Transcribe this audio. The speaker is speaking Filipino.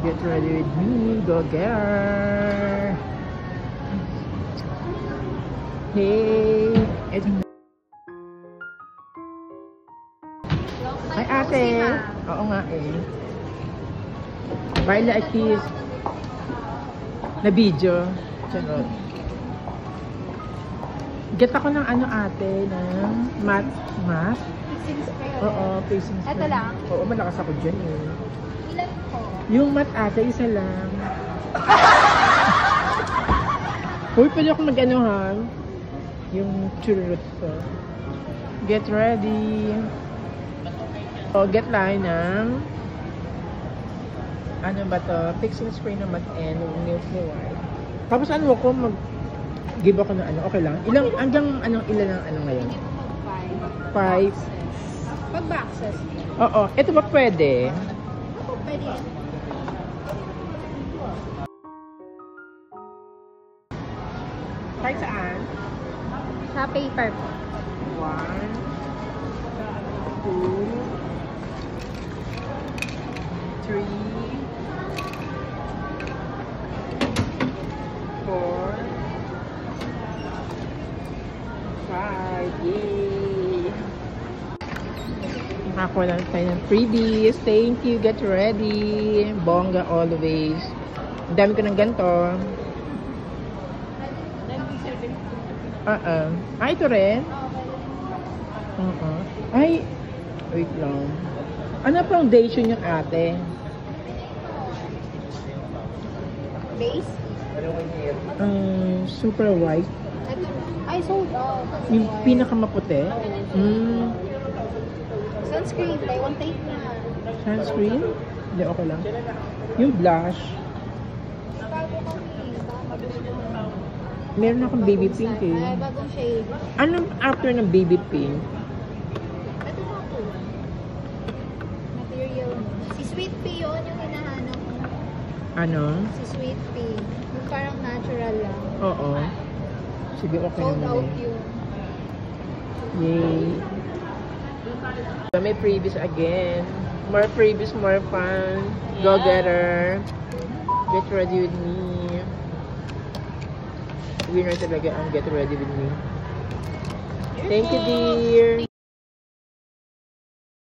Get ready with me, go get her. Hey, eto na. Ay, ate. Oo nga eh. Bye, like this. Na video. Charot. Get ako ng ano ate, ng matte. Fixing spray. Oo, facing spray. Ito lang? Oo, malakas ako dyan eh. Ilan po? Yung matte ate, isa lang. Uy, pwede ako mag-ano ha? Yung churrot ko. Get ready. O, get line ng ano ba to? Fixing spray na matte and milk white. Tapos ano ko, mag-give ako ng ano, okay lang? Ilang, hanggang ano, ilan ang ano ngayon? 5. Pag boxes. Oo, ito ba pwede? Ako pwede. Kahit saan? Sa paper po. 1, 2, 3, 4, 5. Yay! Nakakuha lang tayo ng freebies. Thank you. Get ready. Bongga always. Ang dami ko ng ganito. Ay, ito rin? Ay, wait lang. Ano foundation yung ate? Base? Super white. Ito. Ay, sold out. Yung pinakamaputi. Sunscreen. Buy one take na. Sunscreen? Hindi, okay lang. Yung blush. Bago kami. Meron akong baby pink eh. Ay, bagong shade. Anong after ng baby pink? Ito na po. Material. Si Sweet Pea yun yung hinahanap ko. Ano? Si Sweet Pea. Yung parang natural lang. Oo. Sige, okay Sold naman out eh. yun. Yay. May freebies again. More freebies, more fun. Go get her. Get ready with me. Winner talaga ang get ready with me. Thank you, dear.